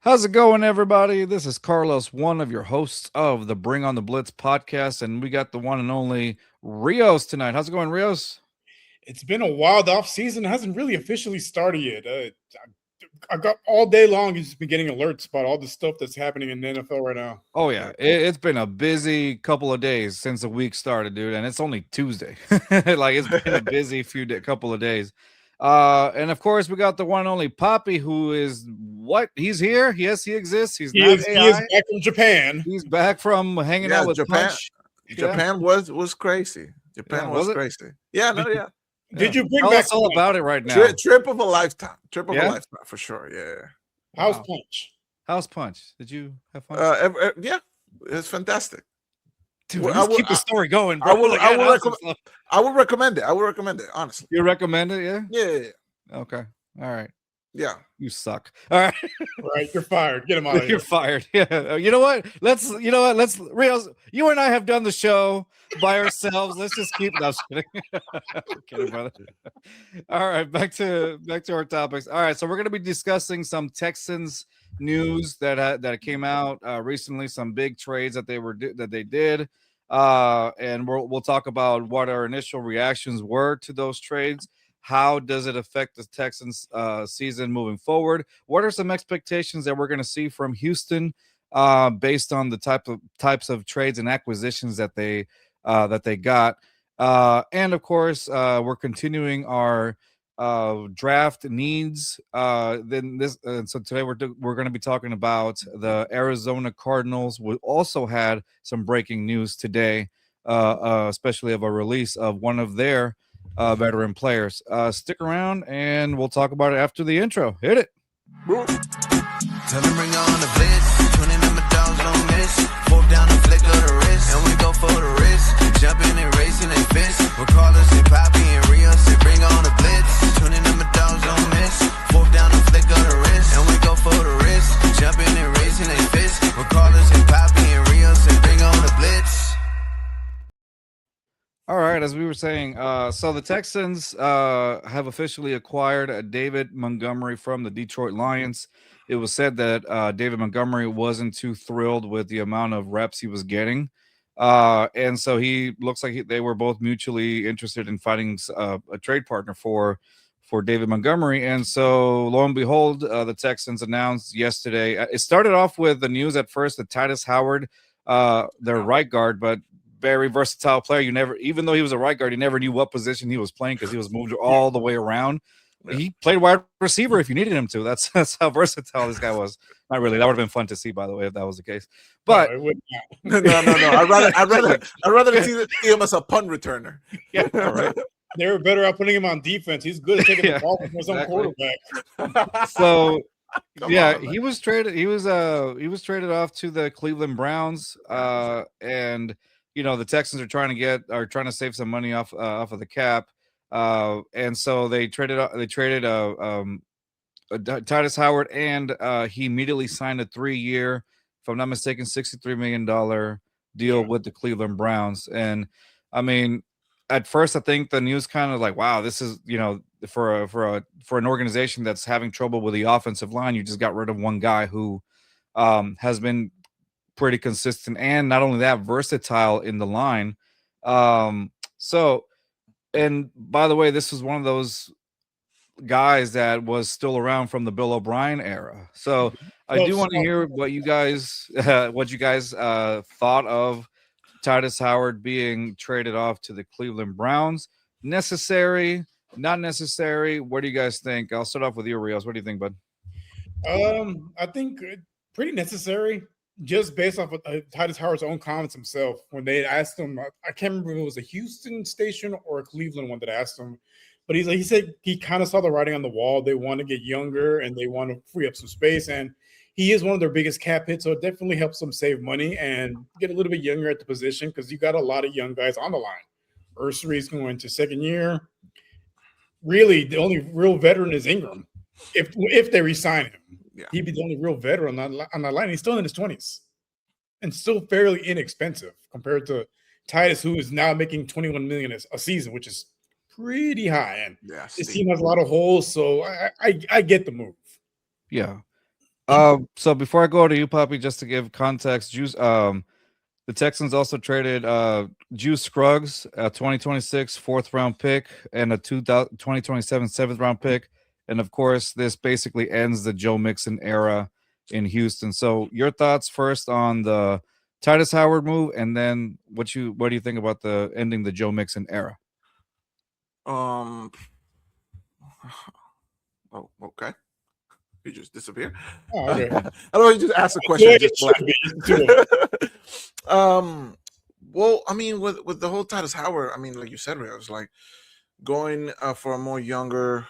How's it going, everybody? This is Carlos, one of your hosts of the Bring on the Blitz podcast, and we got the one and only Rios tonight. How's it going, Rios? It's been a wild off season. It hasn't really officially started yet. I got all day long. Just been getting alerts about all the stuff that's happening in the NFL right now. Oh yeah, it's been a busy couple of days since the week started, dude, and it's only Tuesday. Like it's been a busy couple of days. And of course, we got the one and only Poppy, who is what? He's here. Yes, he exists. He's not AI. He is back from Japan. He's back from hanging out with Japan. Punch. Japan was crazy. Japan was crazy. Yeah, no, yeah. Did you bring Tell back us all about it right now? Trip of a lifetime. Trip of a lifetime for sure. Yeah. How's Punch? How's Punch? Did you have fun? Yeah, it's fantastic. Dude, let's keep the story going, bro. I would recommend it. I would recommend it, honestly. You recommend it, yeah? Yeah. Okay. All right. Yeah. You suck. All right. Right. You're fired. Get him out of here. You're fired. Yeah. You know what? Let's Rios, you and I have done the show by ourselves. Let's just keep no, I'm kidding, brother. All right, back to our topics. All right, so we're gonna be discussing some Texans news that came out recently, some big trades that they did. And we'll talk about what our initial reactions were to those trades. How does it affect the Texans season moving forward? What are some expectations that we're going to see from Houston based on the types of trades and acquisitions that they got? And of course, we're continuing our draft needs. So today we're going to be talking about the Arizona Cardinals. We also had some breaking news today, especially of a release of one of their veteran players. Stick around and we'll talk about it after the intro. Hit it. Tell them bring on the blitz. 20 number dogs on miss. Fourth down the flick of the wrist. And we go for the wrist. Jumping and racing and fist. We'll call us and Poppy and Rios and bring on the blitz. 20 number dogs on miss. Fourth down the flick of the wrist. And we go for the wrist. Jumping and racing and fist. We'll call us and Poppy and Rios and bring on the blitz. All right, as we were saying, so the Texans have officially acquired David Montgomery from the Detroit Lions. It was said that David Montgomery wasn't too thrilled with the amount of reps he was getting. And so he looks like they were both mutually interested in finding a trade partner for David Montgomery. And so lo and behold, the Texans announced yesterday. It started off with the news at first that Titus Howard, their right guard, but very versatile player. Even though he was a right guard, you never knew what position he was playing because he was moved all the way around. Yeah. He played wide receiver if you needed him to. That's how versatile this guy was. Not really. That would have been fun to see, by the way, if that was the case. But no. I'd rather see him as a punt returner. Yeah, right. They were better at putting him on defense. He's good at taking the ball from his own quarterback. So he was traded. He was traded off to the Cleveland Browns, and the Texans are trying to save some money off of the cap, and so they traded Titus Howard, and he immediately signed a 3-year, if I'm not mistaken, $63 million deal with the Cleveland Browns. And I mean, at first, I think the news kind of like, wow, this is for an organization that's having trouble with the offensive line, you just got rid of one guy who has been pretty consistent, and not only that, versatile in the line. So, and by the way, this was one of those guys that was still around from the Bill O'Brien era. So I do want to hear what you guys thought of Titus Howard being traded off to the Cleveland Browns. Necessary, not necessary? What do you guys think? I'll start off with you, Rios. What do you think, bud? I think pretty necessary. Just based off of Titus Howard's own comments himself, when they asked him, I can't remember if it was a Houston station or a Cleveland one that asked him, but he said he kind of saw the writing on the wall. They want to get younger and they want to free up some space, and he is one of their biggest cap hits, so it definitely helps them save money and get a little bit younger at the position because you got a lot of young guys on the line. Ursary's going to second year. Really, the only real veteran is Ingram. If they re-sign him. Yeah. He'd be the only real veteran on that line. He's still in his 20s and still fairly inexpensive compared to Titus, who is now making $21 million a season, which is pretty high. And this team has a lot of holes, so I get the move. Yeah. So before I go to you, Poppy, just to give context, the Texans also traded Juice Scruggs, a 2026 fourth round pick, and a 2027 seventh round pick. And of course, this basically ends the Joe Mixon era in Houston. So your thoughts first on the Titus Howard move, and then what do you think about the ending the Joe Mixon era? Oh, okay. You just disappear. Oh, okay. I don't know. You just asked a question. Well, I mean, with the whole Titus Howard, I mean, like you said, I was like going for a more younger,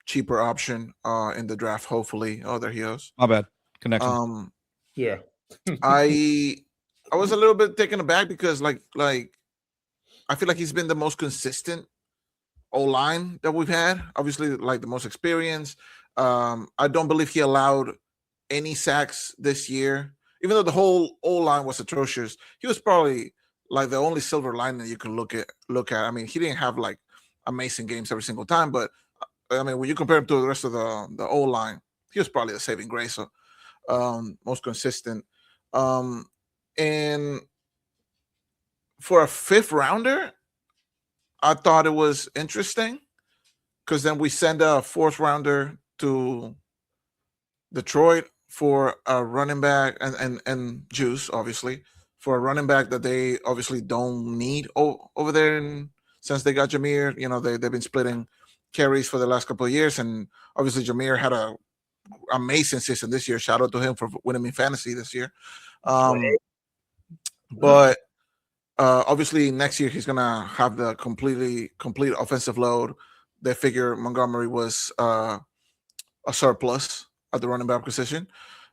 cheaper option in the draft. Hopefully, oh, there he goes. My bad connection. Yeah, I was a little bit taken aback because like I feel like he's been the most consistent O-line that we've had. Obviously, like the most experience. I don't believe he allowed any sacks this year, even though the whole O-line was atrocious. He was probably like the only silver lining you can look at. I mean, he didn't have like amazing games every single time, but I mean, when you compare him to the rest of the O-line, he was probably the saving grace. So, most consistent. And for a fifth rounder, I thought it was interesting because then we send a fourth rounder to Detroit for a running back and Juice, obviously, for a running back that they obviously don't need over there. And since they got Jameer, they've been splitting carries for the last couple of years. And obviously Jameer had a amazing season this year. Shout out to him for winning me fantasy this year. But obviously next year he's gonna have the complete offensive load. They figure Montgomery was a surplus at the running back position.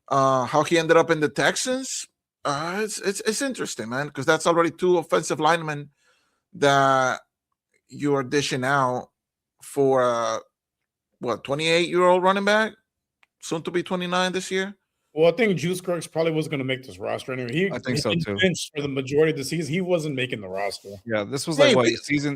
How he ended up in the Texans, it's interesting, man, because that's already two offensive linemen that you are dishing out for 28-year-old running back, soon to be 29 this year. Well, I think Juice Scruggs probably wasn't going to make this roster anyway. I think so too. For the majority of the season, he wasn't making the roster. Yeah, this was like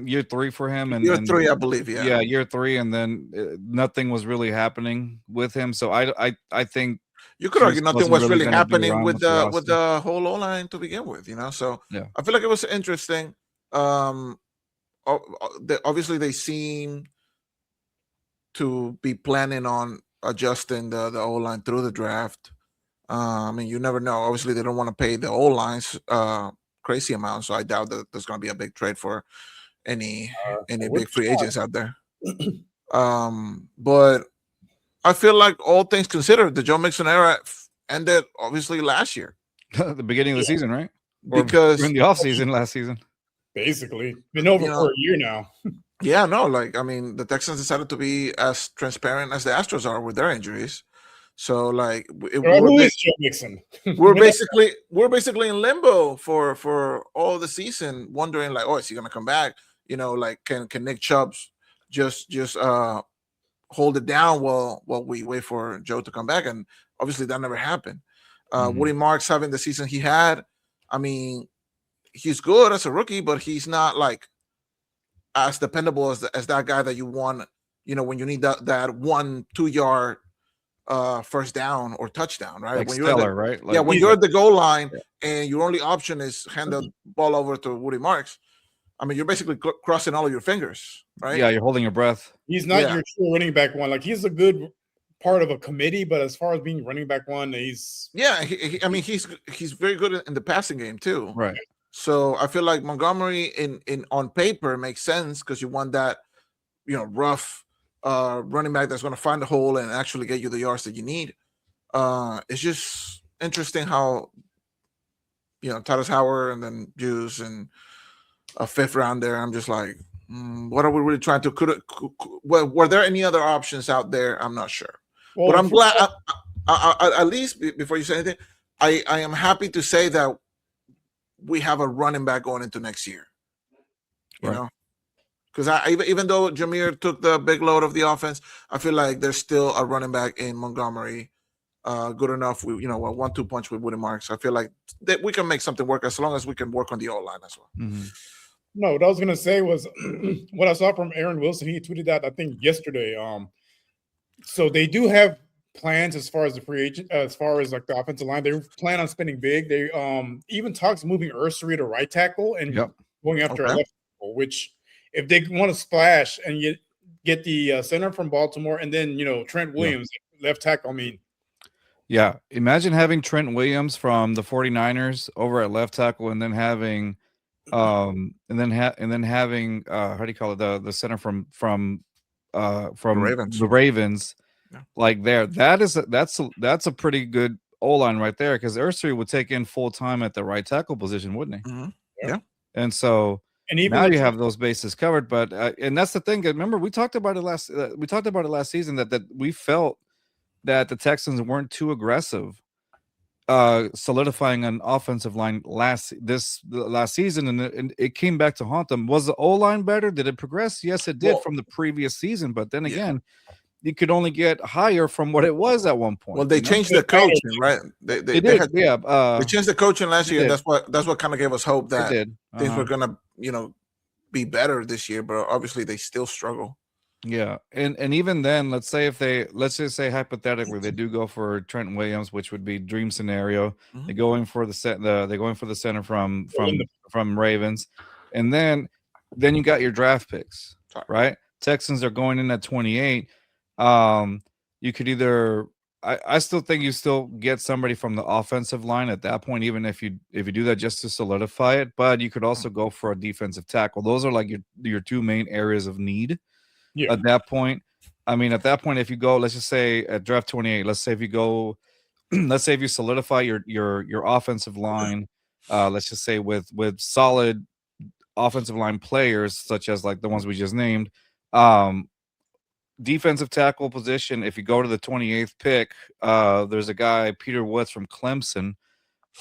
year 3 for him, and year 3, I believe. Yeah, year 3, and then nothing was really happening with him. So I think you could argue nothing was really happening with the whole O-line to begin with. So yeah, I feel like it was interesting. Obviously, they seem to be planning on adjusting the O-line through the draft. I mean, you never know. Obviously, they don't want to pay the O-lines crazy amounts, so I doubt that there's going to be a big trade for any big free agents out there. But I feel like all things considered, the Joe Mixon era ended obviously last year, the beginning of the season, right? Because in the offseason last season, basically been over for a year now. Yeah, no, like I mean, the Texans decided to be as transparent as the Astros are with their injuries. So like, who is Joe Mixon? we're basically in limbo for all the season, wondering like, oh, is he gonna come back? Like can Nick Chubb just hold it down while we wait for Joe to come back? And obviously that never happened. Woody Marks having the season he had, I mean, he's good as a rookie, but he's not like as dependable as that guy that you want, when you need that 1-2 yard first down or touchdown, right? Like when Stellar, right? Like, when you're at the goal line and your only option is hand the ball over to Woody Marks, I mean, you're basically crossing all of your fingers, right? Yeah, you're holding your breath. He's not your true running back one. Like, he's a good part of a committee, but as far as being running back one, he's I mean, he's very good in the passing game too, right? So I feel like Montgomery in on paper makes sense because you want that, rough running back that's going to find the hole and actually get you the yards that you need. It's just interesting how, Titus Howard and then Juice and a fifth round there. I'm just like, what are we really trying to? Were there any other options out there? I'm not sure. Well, but I'm glad. At least before you say anything, I am happy to say that we have a running back going into next year. You know, because even though Jameer took the big load of the offense, I feel like there's still a running back in Montgomery, good enough. We, a 1-2 punch with Woody Marks. I feel like that we can make something work as long as we can work on the O-line as well. Mm-hmm. No, what I was gonna say was what I saw from Aaron Wilson. He tweeted that I think yesterday. So they do have plans as far as the free agent, as far as like the offensive line. They plan on spending big. They even talks moving Ursary to right tackle and going after a left tackle, which if they want to splash and get the center from Baltimore and then Trent Williams left tackle. I mean, yeah, imagine having Trent Williams from the 49ers over at left tackle and then having having how do you call it, the center from the Ravens like there. That's a pretty good O-line right there, because Ursary would take in full time at the right tackle position, wouldn't he? Mm-hmm. Yeah. And so even now you have those bases covered, but and that's the thing. Remember, we talked about it last season that we felt that the Texans weren't too aggressive solidifying an offensive line last season, and it came back to haunt them. Was the O-line better? Did it progress? Yes, it did from the previous season, but then again, you could only get higher from what it was at one point. Well, they changed the coaching, right? They changed the coaching last year, and that's what kind of gave us hope that things were gonna be better this year, but obviously they still struggle. Yeah, and even then, let's just say hypothetically they do go for Trent Williams, which would be dream scenario. Mm-hmm. They're going for the center from Ravens, and then you got your draft picks, right? Texans are going in at 28. You could either I still think you still get somebody from the offensive line at that point, even if you do that just to solidify it. But you could also go for a defensive tackle. Those are like your two main areas of need. Yeah. At that point, if you go, let's just say at draft 28, let's say if you solidify your offensive line, let's just say with solid offensive line players, such as like the ones we just named, defensive tackle position, if you go to the 28th pick, there's a guy, Peter Woods from Clemson,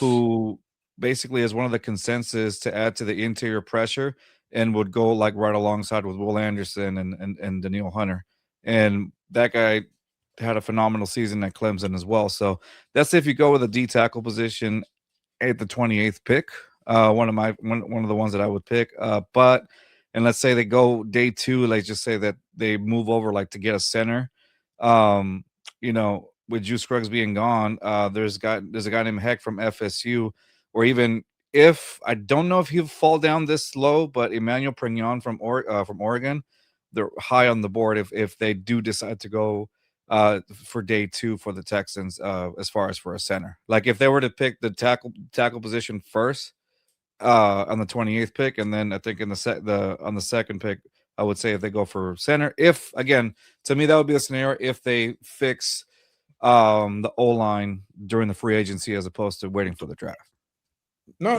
who basically is one of the consensus to add to the interior pressure and would go like right alongside with Will Anderson and Danielle Hunter. And that guy had a phenomenal season at Clemson as well. So that's if you go with a D tackle position at the 28th pick, one of the ones that I would pick. And let's say they go day 2, let's just say that they move over like to get a center. With Juice Scruggs being gone, there's a guy named Heck from FSU, or even if I don't know if he'll fall down this low, but Emmanuel Prignon from Oregon, they're high on the board if they do decide to go for day 2 for the Texans as far as for a center. Like if they were to pick the tackle position first on the 28th pick, and then I think on the second pick, I would say if they go for center. If again, to me that would be a scenario if they fix the O-line during the free agency as opposed to waiting for the draft. No,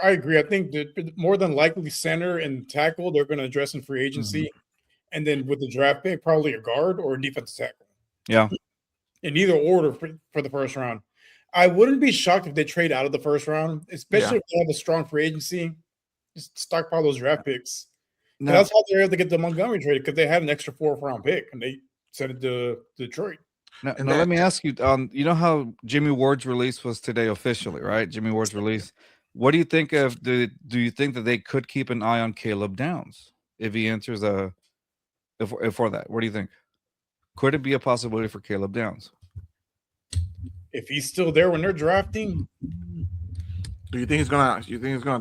I agree. I think that more than likely center and tackle they're going to address in free agency, and then with the draft pick, probably a guard or a defensive tackle. Yeah, in either order for the first round. I wouldn't be shocked if they trade out of the first round, especially if they have a strong free agency. Just stockpile those draft picks. No. That's how they're able to get the Montgomery traded, because they had an extra 4th round pick and they sent it to Detroit. Now let me ask you, you know how Jimmy Ward's release was today officially, right? Jimmy Ward's release. What do you think of do you think that they could keep an eye on Caleb Downs if he enters for that? What do you think? Could it be a possibility for Caleb Downs? If he's still there when they're drafting, do you think he's gonna?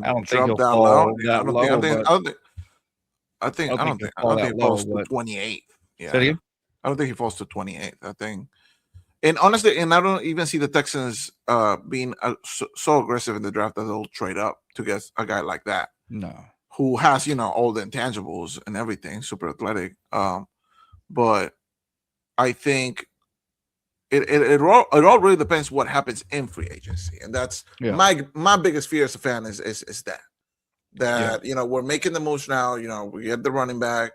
I don't drop think down low. I think he falls to 28. Yeah. I don't think he falls to 28. I think, and honestly, I don't even see the Texans being so aggressive in the draft that they'll trade up to get a guy like that. No, who has all the intangibles and everything, super athletic. But I think it all really depends what happens in free agency, and that's my biggest fear as a fan is that we're making the moves now. We get the running back,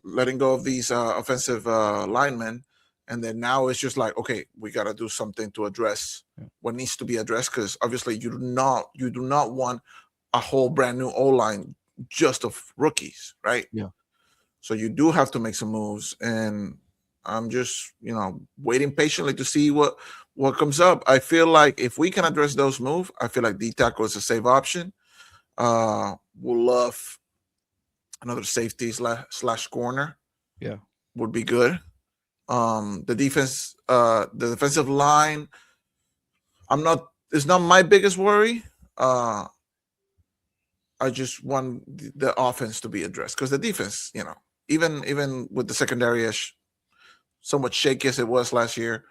letting go of these offensive linemen, and then now it's just like, okay, we got to do something to address what needs to be addressed, because obviously you do not want a whole brand new O-line just of rookies, right? Yeah. So you do have to make some moves, and I'm just waiting patiently to see what comes up. I feel like if we can address those moves, I feel like D tackle is a safe option. We'll love another safety slash corner. Yeah, would be good. The defense, the defensive line, it's not my biggest worry. I just want the offense to be addressed because the defense, even with the secondary as somewhat shaky as it was last year,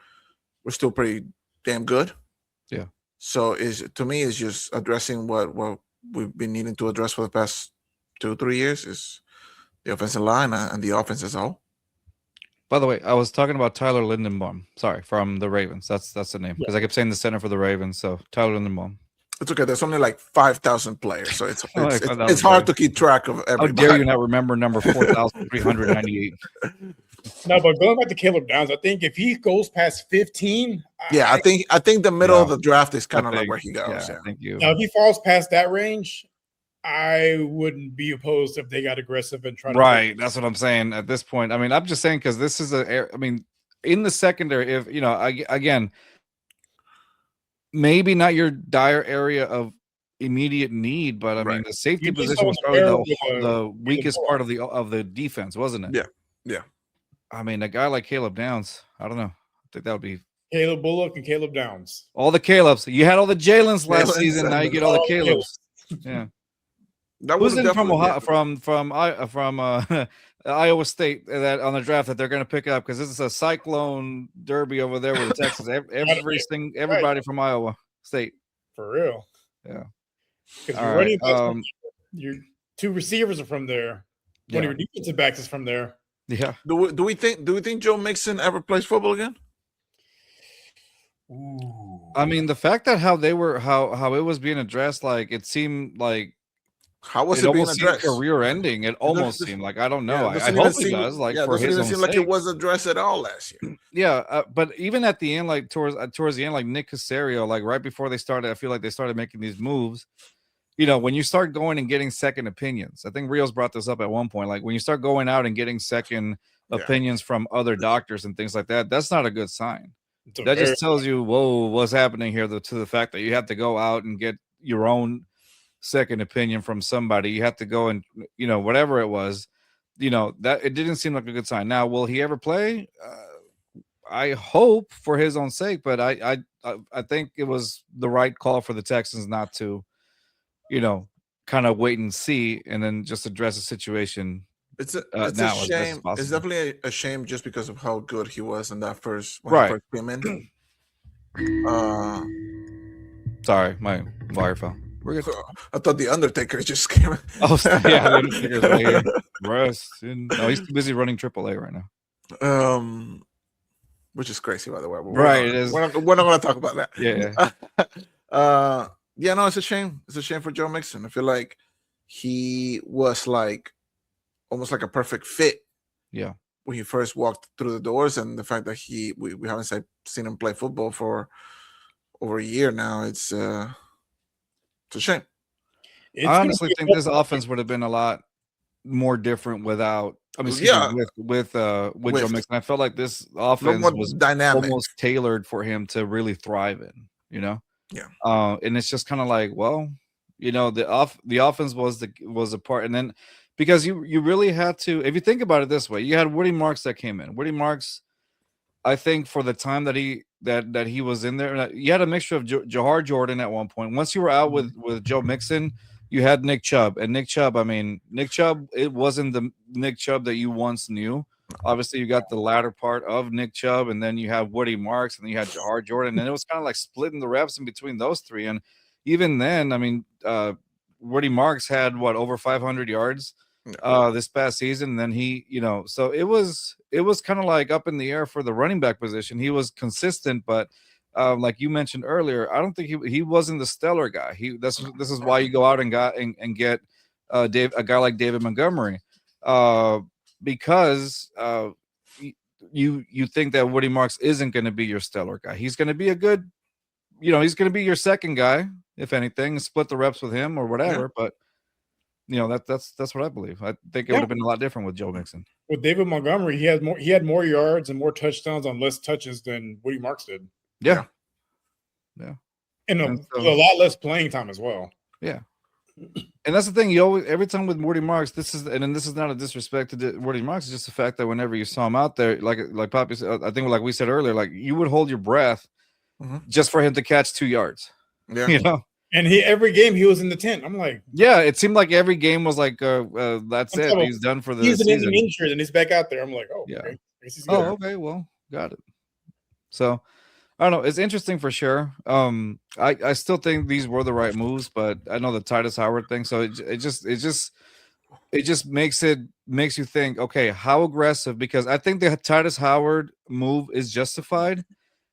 we're still pretty damn good. Yeah. So to me, it's just addressing what we've been needing to address for the past 2-3 years is the offensive line and the offense as a whole. By the way, I was talking about Tyler Lindenbaum. Sorry, from the Ravens. That's the name because I kept saying the center for the Ravens. So Tyler Lindenbaum. It's okay. There's only like 5,000 players, so it's Like hard to keep track of everybody. How dare you not remember number 4,398? No, but going back to Caleb Downs, I think if he goes past 15, I think the middle of the draft is kind of like where he goes. Yeah, thank you. Now, if he falls past that range, I wouldn't be opposed if they got aggressive and tried. Right, that's what I'm saying at this point. I mean, I'm just saying because this is in the secondary, if again, maybe not your dire area of immediate need, but I mean, the safety position was probably the weakest part of the defense, wasn't it? Yeah. I mean, a guy like Caleb Downs, I don't know. I think that would be Caleb Bullock and Caleb Downs. All the Calebs. You had all the Jalen's last season. Now you get all the Calebs. Yeah. Who's in from Ohio, from Iowa State that on the draft that they're going to pick up because this is a cyclone derby over there with the Texans. Everybody from Iowa State. For real. Yeah. Because your two receivers are from there. One of your defensive backs is from there. Yeah. Do we think Joe Mixon ever plays football again? Ooh. I mean, the fact that how it was being addressed, like it seemed like how was it being addressed? Career ending. It almost seemed like I don't know. Yeah, I hope he does. Like for his own seem sake. like it was addressed at all last year. Yeah, but even at the end, like towards the end, like Nick Caserio, like right before they started, I feel like they started making these moves. When you start going and getting second opinions, I think Rios brought this up at one point. Like when you start going out and getting second opinions from other doctors and things like that, that's not a good sign. That just tells you, whoa, what's happening here to the fact that you have to go out and get your own second opinion from somebody. You have to go and, whatever it was, that it didn't seem like a good sign. Now, will he ever play? I hope for his own sake, but I think it was the right call for the Texans not to, kind of wait and see and then just address the situation. It's a shame. It's definitely a shame just because of how good he was in that first when he first came in. Sorry, my wire fell. We're good. I thought the Undertaker just came in. Oh yeah, the Undertaker's right here. No, he's too busy running AAA right now. Which is crazy, by the way. It is. We're not going to talk about that. Yeah. No, it's a shame. It's a shame for Joe Mixon. I feel like he was like almost like a perfect fit. Yeah. When he first walked through the doors, and the fact that we haven't seen him play football for over a year now, it's a shame. I honestly think this offense would have been a lot more different without. With Joe Mixon. I felt like this offense was dynamic, almost tailored for him to really thrive in. Yeah. And it's just kind of like, well, the offense was a part, and then because you really had to, if you think about it this way, you had Woody Marks that came in. Woody Marks, I think for the time that he was in there, you had a mixture of Jahar Jordan at one point. Once you were out with Joe Mixon, you had Nick Chubb, and Nick Chubb, it wasn't the Nick Chubb that you once knew. Obviously, you got the latter part of Nick Chubb, and then you have Woody Marks, and then you had Jahar Jordan, and it was kind of like splitting the reps in between those three. And even then, Woody Marks had over 500 yards this past season. And then he, so it was kind of like up in the air for the running back position. He was consistent, but like you mentioned earlier, I don't think he wasn't the stellar guy. This is why you go out and get a guy like David Montgomery. Because you think that Woody Marks isn't going to be your stellar guy. He's going to be a good, he's going to be your second guy, if anything, split the reps with him or whatever. Yeah. But that's what I believe. I think it would have been a lot different with Joe Mixon. With David Montgomery, he had more yards and more touchdowns on less touches than Woody Marks did. Yeah. And a lot less playing time as well. Yeah. And that's the thing. You always, every time with Morty Marks, this is not a disrespect to Morty Marks. It's just the fact that whenever you saw him out there, like Poppy said, I think like we said earlier, like you would hold your breath just for him to catch 2 yards. Yeah, you know. And every game he was in the tent. I'm like, yeah, it seemed like every game was like, that's it. He's done for the season. He's injured and he's back out there. I'm like, oh, yeah. Okay. Okay, well, got it. So I don't know. It's interesting for sure. I still think these were the right moves, but I know the Titus Howard thing. So it just makes you think, okay, how aggressive? Because I think the Titus Howard move is justified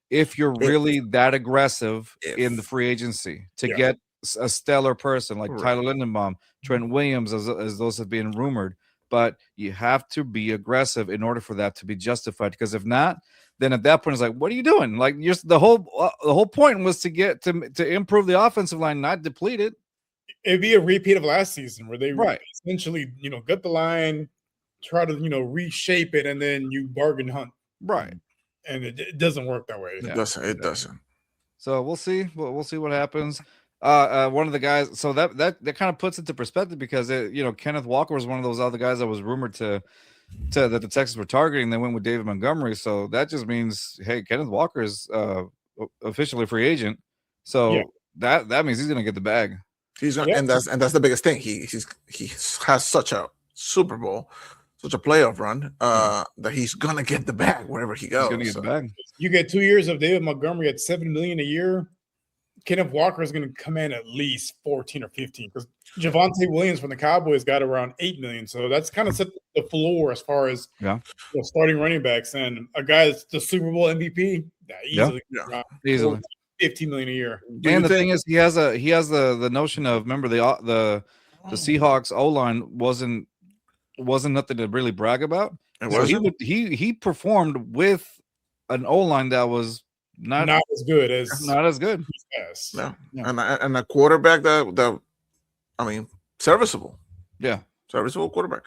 if you're really that aggressive in the free agency to get a stellar person like Tyler Lindenbaum, Trent Williams, as those have been rumored. But you have to be aggressive in order for that to be justified. Because if not, then at that point it's like, what are you doing? Like, the whole point was to improve the offensive line, not deplete it. It'd be a repeat of last season where they essentially, gut the line, try to, reshape it, and then you bargain hunt. Right. And it doesn't work that way. It doesn't. So we'll see. We'll see what happens. One of the guys. So that kind of puts it to perspective because Kenneth Walker was one of those other guys that was rumored that the Texans were targeting. They went with David Montgomery. So that just means, hey, Kenneth Walker is officially a free agent. So that means he's gonna get the bag. He's gonna, and that's the biggest thing. He has such a Super Bowl, such a playoff run that he's gonna get the bag wherever he goes. He's gonna get the bag. You get 2 years of David Montgomery at $7 million a year. Kenneth Walker is going to come in at least 14 or 15 because Javonte Williams from the Cowboys got around $8 million. So that's kind of set the floor as far as starting running backs, and a guy that's the Super Bowl MVP easily $15 million a year. And the thing is, he has the notion of, remember the Seahawks O-line wasn't nothing to really brag about. So he performed with an O-line that was not as good. No. And a quarterback that I mean, serviceable. Yeah, serviceable quarterback.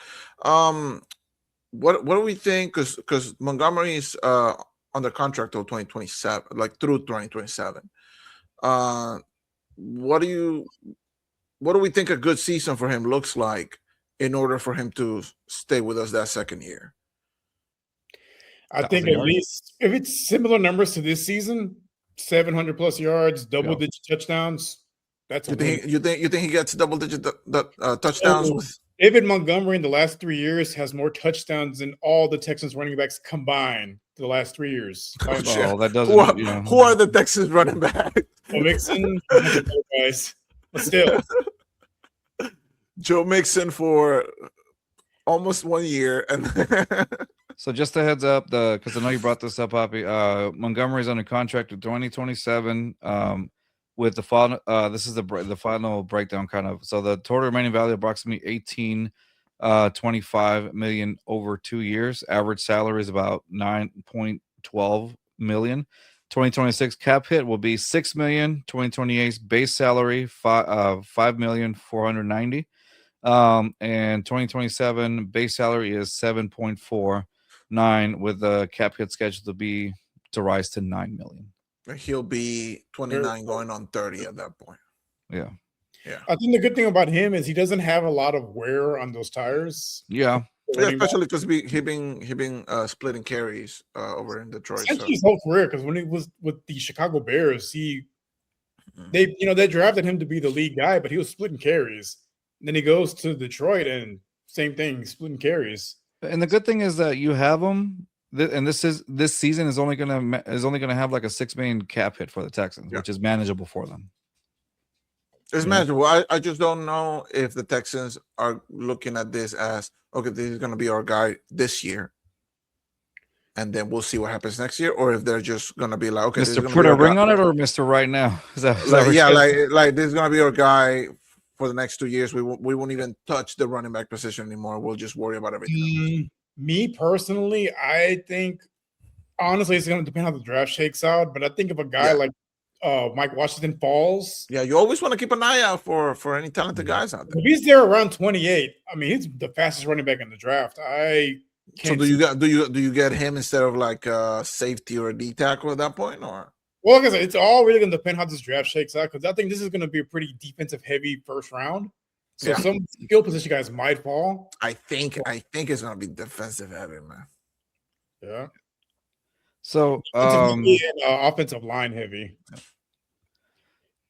What do we think? Because Montgomery is under contract till 2027, like through 2027. What do we think a good season for him looks like in order for him to stay with us that second year? I think at least if it's similar numbers to this season, 700 plus yards, double-digit touchdowns. That's you think he gets double-digit touchdowns with David Montgomery in the last 3 years has more touchdowns than all the Texans running backs combined the last 3 years. Oh, that doesn't. Who are the Texans running backs? Mixon, guys, but still. Joe Mixon for almost 1 year, and so just a heads up, because I know you brought this up, Poppy. Montgomery's under contract to 2027. With the final, this is the final breakdown, kind of. So the total remaining value approximately $18.25 million over 2 years. Average salary is about $9.12 million. 2026 cap hit will be $6 million. 2028 base salary $5,490,000. And 2027 base salary is 7.49 with the cap hit scheduled to rise to $9 million. He'll be 29 going on 30 at that point. Yeah. I think the good thing about him is he doesn't have a lot of wear on those tires. Yeah, especially because he been splitting carries over in Detroit. Essentially his whole career, because when he was with the Chicago Bears, they drafted him to be the lead guy, but he was splitting carries. And then he goes to Detroit and same thing, splitting carries. And the good thing is that you have him. And this season is only gonna have like a $6 million cap hit for the Texans, which is manageable for them. It's manageable. I just don't know if the Texans are looking at this as, okay, this is gonna be our guy this year, and then we'll see what happens next year, or if they're just gonna be like, okay, Mr. Put a ring on it, or Mr. Right Now. Like this is gonna be our guy for the next 2 years. We won't even touch the running back position anymore. We'll just worry about everything else. Me personally, I think honestly it's going to depend how the draft shakes out. But I think if a guy like Mike Washington falls, you always want to keep an eye out for any talented guys out there. If he's there around 28, I mean he's the fastest running back in the draft. So do you get him instead of like a safety or a D tackle at that point, or? Well, like I said, it's all really going to depend how this draft shakes out, because I think this is going to be a pretty defensive heavy first round. So Yeah. some skill position guys might fall. I think it's gonna be defensive heavy, man. Yeah. So Offensive line heavy.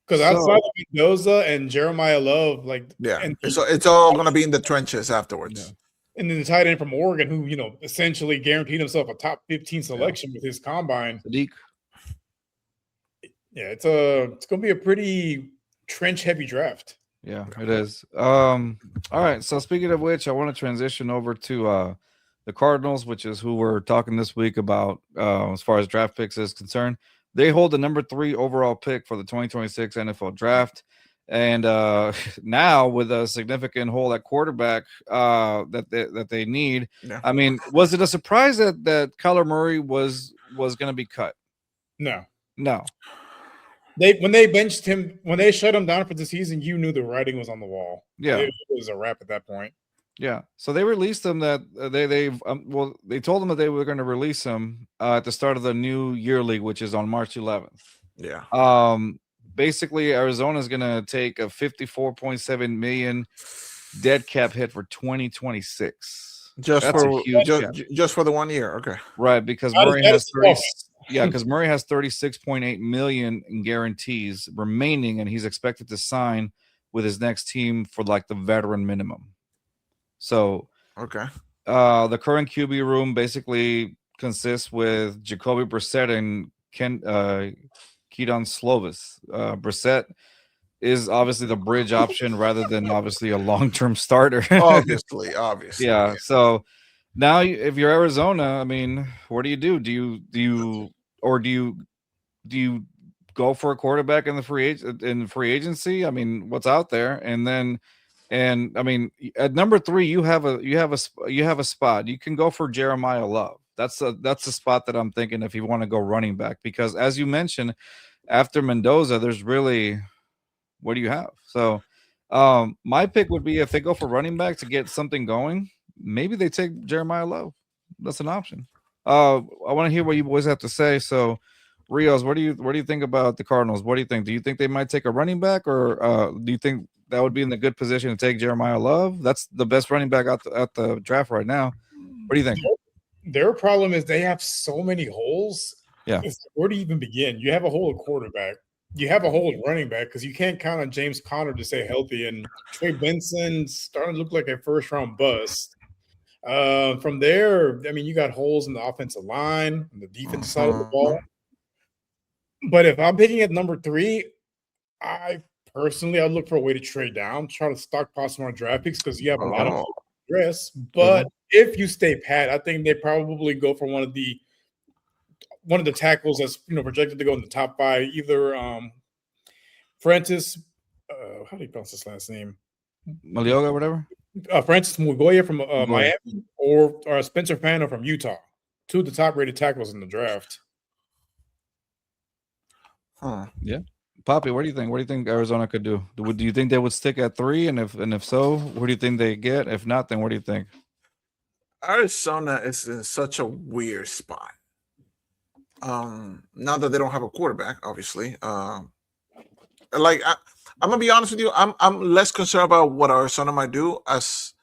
Because outside of Mendoza and Jeremiah Love, it's all gonna be in the trenches afterwards. Yeah. And then the tight end from Oregon, who essentially guaranteed himself a top 15 selection with his combine. Sadiq. Yeah, it's gonna be a pretty trench heavy draft. Yeah, it is. All right. So speaking of which, I want to transition over to the Cardinals, which is who we're talking this week about as far as draft picks is concerned. They hold the number 3 overall pick for the 2026 NFL draft. And now with a significant hole at quarterback that they need. Yeah. I mean, was it a surprise that Kyler Murray was going to be cut? No. When they benched him, when they shut him down for the season, you knew the writing was on the wall. Yeah, it was a wrap at that point. Yeah, so they released him that they told them that they were going to release him at the start of the new year league, which is on March 11th. Yeah. Basically, Arizona is going to take a $54.7 million dead cap hit for 2026. Just for the 1 year, okay. Right, because Murray has 30. Yeah, because Murray has $36.8 million in guarantees remaining, and he's expected to sign with his next team for like the veteran minimum. So, okay. The current QB room basically consists with Jacoby Brissett and Keaton Slovis. Brissett is obviously the bridge option rather than obviously a long-term starter. Obviously. Yeah. So now, if you're Arizona, I mean, what do you do? Do you go for a quarterback in the free agency? I mean, what's out there? And I mean, at number 3, you have a spot. You can go for Jeremiah Love. That's a spot that I'm thinking if you want to go running back, because as you mentioned, after Mendoza, there's really, what do you have? So my pick would be, if they go for running back to get something going, maybe they take Jeremiah Love. That's an option. I want to hear what you boys have to say. So, Rios, what do you think about the Cardinals? What do you think? Do you think they might take a running back, or do you think that would be in the good position to take Jeremiah Love? That's the best running back at the draft right now. What do you think? Their problem is they have so many holes. Yeah. Where do you even begin? You have a hole at quarterback. You have a hole at running back because you can't count on James Conner to stay healthy. And Trey Benson's starting to look like a first-round bust. From there, I mean, you got holes in the offensive line, on the defensive side of the ball. But if I'm picking at number 3, I'd look for a way to trade down, try to stockpile some more draft picks because you have a lot of stress. But if you stay pat, I think they probably go for one of the tackles that's projected to go in the top 5, either Francis, how do you pronounce his last name? Malioga, whatever. Francis Mugoya from Miami, or Spencer Fano from Utah. 2 of the top-rated tackles in the draft. Yeah. Poppy, what do you think? What do you think Arizona could do? Do you think they would stick at 3? And if so, what do you think they get? If not, then what do you think? Arizona is in such a weird spot. Now that they don't have a quarterback, obviously. I'm gonna be honest with you. I'm less concerned about what Arizona might do. As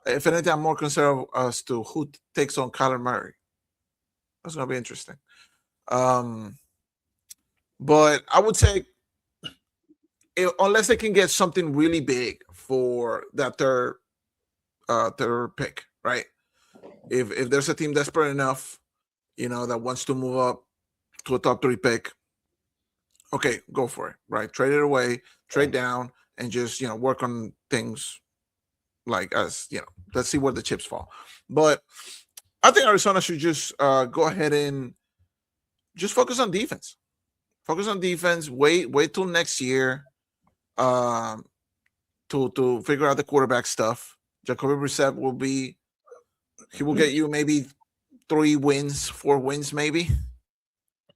if anything, I'm more concerned as to who takes on Kyler Murray. That's gonna be interesting. But I would say, unless they can get something really big for that third pick, right? If there's a team desperate enough, that wants to move up to a top 3 pick, okay, go for it, right? Trade it away, trade down, and just work on things let's see where the chips fall. But I think Arizona should just go ahead and just focus on defense. Focus on defense. Wait till next year to figure out the quarterback stuff. Jacoby Brissett will get you maybe 3 wins, 4 wins, maybe,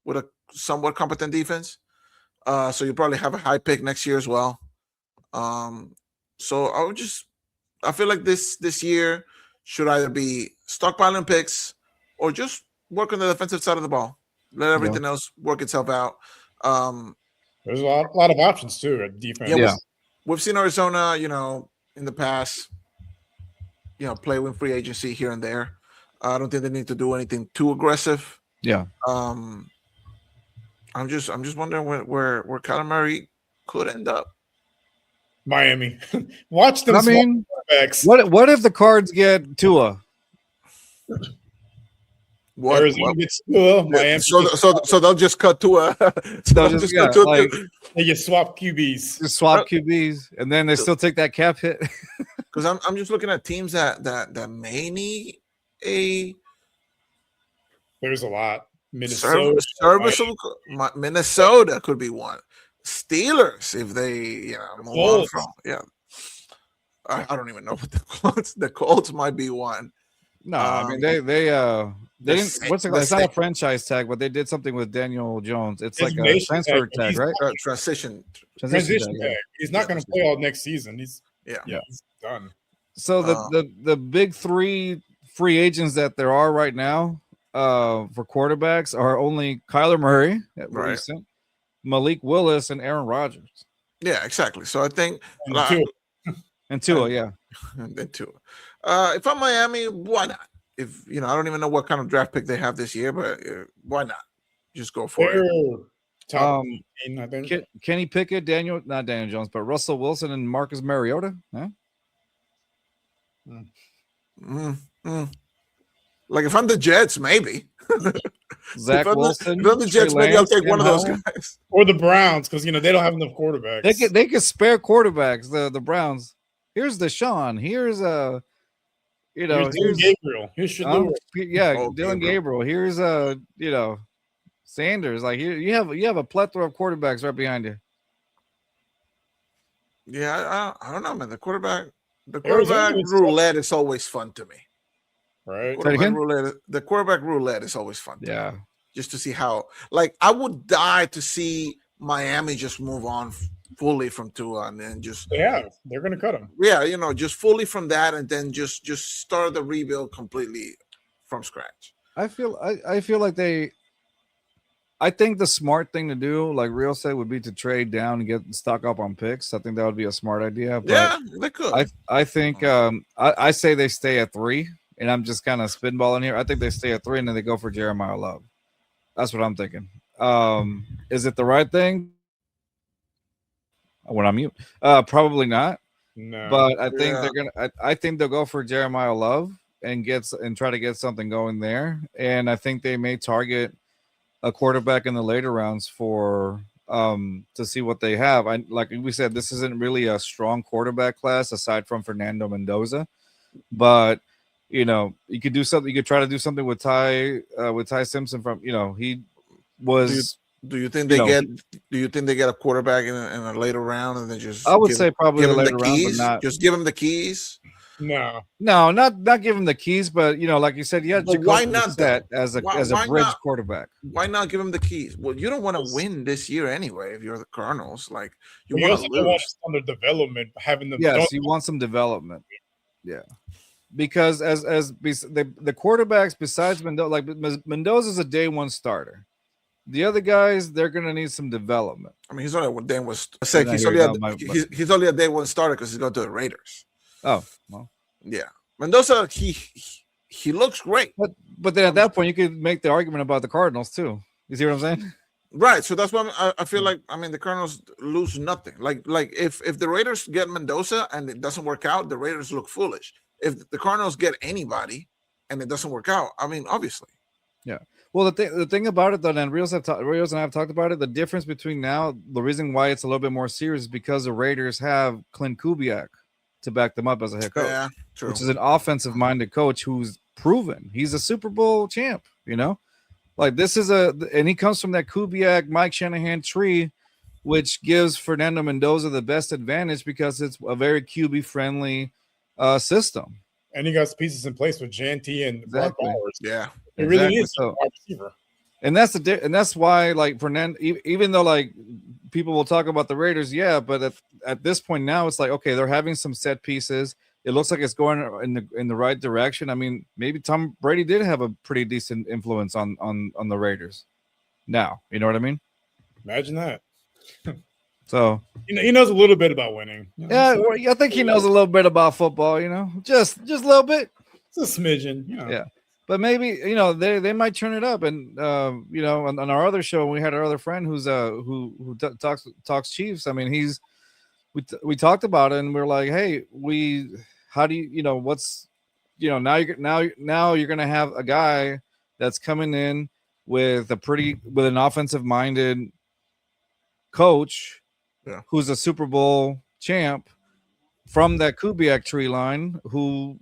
with a somewhat competent defense. So you'll probably have a high pick next year as well. So I feel like this year should either be stockpiling picks or just work on the defensive side of the ball. Let everything else work itself out. There's a lot of options too at defense. Yeah. We've seen Arizona, in the past. Play with free agency here and there. I don't think they need to do anything too aggressive. Yeah. I'm just wondering where Kyler Murray could end up. Miami. Watch them. I mean, quarterbacks. what if the Cards get Tua? Arizona gets Tua. Miami. So they'll just cut Tua. They just swap QBs. Just swap QBs, and then they still take that cap hit. Because I'm just looking at teams that may need a. There's a lot. Minnesota. Serviceable. Minnesota could be one. Steelers, if they move on from I don't even know what the Colts might be one. No, I mean they didn't. What's it called? It's not a franchise tag, but they did something with Daniel Jones. It's like a transfer tag, right? Transition tag. He's not going to play all next season. He's done. So the big three free agents that there are right now for quarterbacks are only Kyler Murray at recent, Malik Willis, and Aaron Rodgers. Yeah, exactly. So I think and Tua, and Tua. If I'm Miami, why not? If I don't even know what kind of draft pick they have this year, but why not? Just go for it. Top 15, I think. Kenny Pickett, not Daniel Jones, but Russell Wilson and Marcus Mariota. Huh? Like if I'm the Jets, maybe. Zach Wilson. If I'm the Jets, maybe I'll take one of those guys. Or the Browns, because they don't have enough quarterbacks. They could spare quarterbacks. The Browns. Here's Deshaun. Here's here's Gabriel. Here's Dylan Gabriel. Here's Sanders. Like you have a plethora of quarterbacks right behind you. Yeah, I don't know, man. The quarterback roulette is always fun to me. Right. The quarterback roulette is always fun. Yeah. Just to see how, I would die to see Miami just move on fully from Tua and then they're going to cut him. Yeah, just fully from that and then just start the rebuild completely from scratch. I feel like I think the smart thing to do, like Rio said, would be to trade down and get stock up on picks. I think that would be a smart idea. But they could. I think I say they stay at 3, and I'm just kind of spitballing here. I think they stay at 3 and then they go for Jeremiah Love. That's what I'm thinking. Is it the right thing? When I'm mute, probably not. No, but I think they're gonna. I think they'll go for Jeremiah Love and try to get something going there. And I think they may target a quarterback in the later rounds for to see what they have. Like we said, this isn't really a strong quarterback class aside from Fernando Mendoza, but you could do something. You could try to do something with Ty Simpson from he was. Do you think they get? Do you think they get a quarterback in a later round and then just? I would say probably the later round, but not just give him the keys. No, not give him the keys, but like you said, why not that as a bridge quarterback? Why not give him the keys? Well, you don't want to win this year anyway. If you're the Cardinals, you want to lose on their development, having them. Yes, you want some development. Yeah, because as the quarterbacks besides Mendoza, like Mendoza's a day one starter. The other guys, they're gonna need some development. I mean, he's only a day one. He's only a day one starter because he's going to the Raiders. Oh well, yeah. Mendoza, he looks great. But then at that point, you could make the argument about the Cardinals too. You see what I'm saying? Right. So that's why I feel like the Cardinals lose nothing. Like if the Raiders get Mendoza and it doesn't work out, the Raiders look foolish. If the Cardinals get anybody and it doesn't work out, obviously. Yeah. Well, the thing about it, though, and Rios and I have talked about it, the difference between now, the reason why it's a little bit more serious is because the Raiders have Clint Kubiak to back them up as a head coach. Yeah, true. Which is an offensive-minded coach who's proven. He's a Super Bowl champ, Like, this is and he comes from that Kubiak, Mike Shanahan tree, which gives Fernando Mendoza the best advantage because it's a very QB-friendly system. And he got pieces in place with Janty and Brock Bowers. Yeah. It really is a wide receiver. And that's why, like, Fernando, even though like people will talk about the Raiders, but at this point now it's like, okay, they're having some set pieces. It looks like it's going in the right direction. I mean, maybe Tom Brady did have a pretty decent influence on the Raiders. Now, you know what I mean? Imagine that. So he knows a little bit about winning. yeah, well, I think he knows a little bit about football. Just a little bit. It's a smidgen. Yeah. But maybe they might turn it up, and on our other show we had our other friend who's who talks Chiefs. I mean, we talked about it, and we're like, hey, how do you what's now you're gonna have a guy that's coming in with an offensive minded coach, who's a Super Bowl champ from that Kubiak tree line, who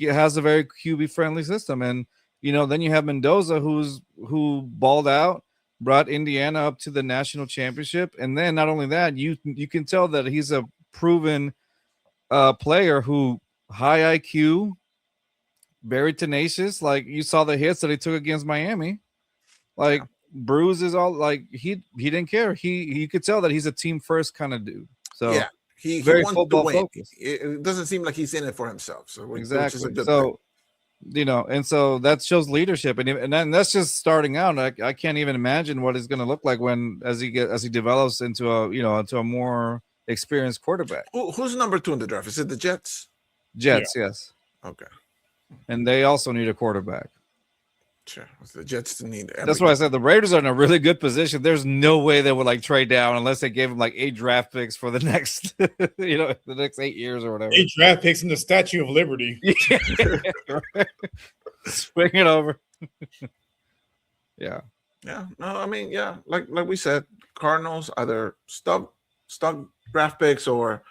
has a very QB friendly system. And then you have Mendoza who balled out, brought Indiana up to the national championship, and then not only that, you can tell that he's a proven player who high IQ, very tenacious. Like you saw the hits that he took against Miami, like bruises, all like he didn't care. You could tell that he's a team first kind of dude. So yeah. He very wants football to win. focused. It doesn't seem like he's in it for himself. So exactly. So and so that shows leadership, and that's just starting out. I can't even imagine what it's going to look like as he develops into a more experienced quarterback. Who's number 2 in the draft? Is it the Jets? Jets, yes. Okay. And they also need a quarterback. Sure. The Jets need everything. That's why I said the Raiders are in a really good position. There's no way they would trade down unless they gave them 8 draft picks for the next, the next 8 years or whatever. 8 draft picks in the Statue of Liberty. Yeah. Swing it over. Yeah. Yeah. No, I mean, yeah. Like we said, Cardinals either stuck draft picks or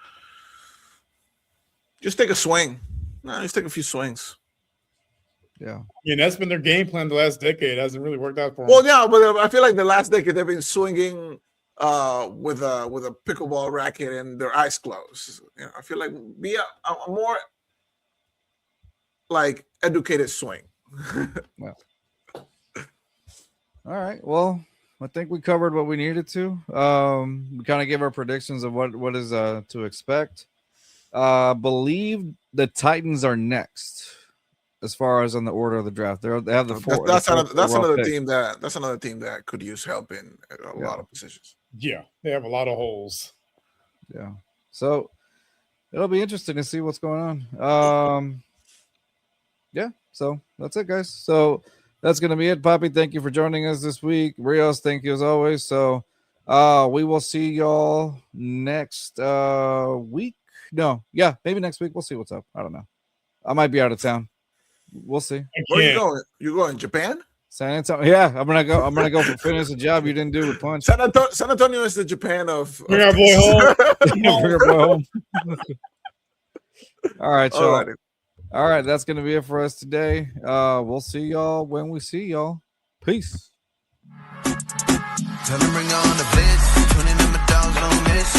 just take a swing. No, just take a few swings. Yeah. That's been their game plan the last decade. It hasn't really worked out for them. Well, yeah, but I feel like the last decade they've been swinging with a pickleball racket and their eyes closed. I feel like be a more educated swing. Yeah. All right. Well, I think we covered what we needed to. We kind of gave our predictions of what is to expect. Believe the Titans are next. As far as on the order of the draft, they have the 4. That's another team that could use help in a lot of positions. Yeah, they have a lot of holes. Yeah, so it'll be interesting to see what's going on. Yeah, so that's it, guys. So that's gonna be it. Poppy, thank you for joining us this week. Rios, thank you as always. So we will see y'all next week. No, yeah, maybe next week. We'll see what's up. I don't know. I might be out of town. We'll see. Where are you going? You going Japan? San Antonio. Yeah, I'm gonna go finish the job you didn't do with Punch. San Antonio is the Japan of bring our boy home. Bring our boy home. All right, y'all. All right, that's gonna be it for us today. We'll see y'all when we see y'all. Peace. Tell them bring on the Blitz. 20 number dogs on this.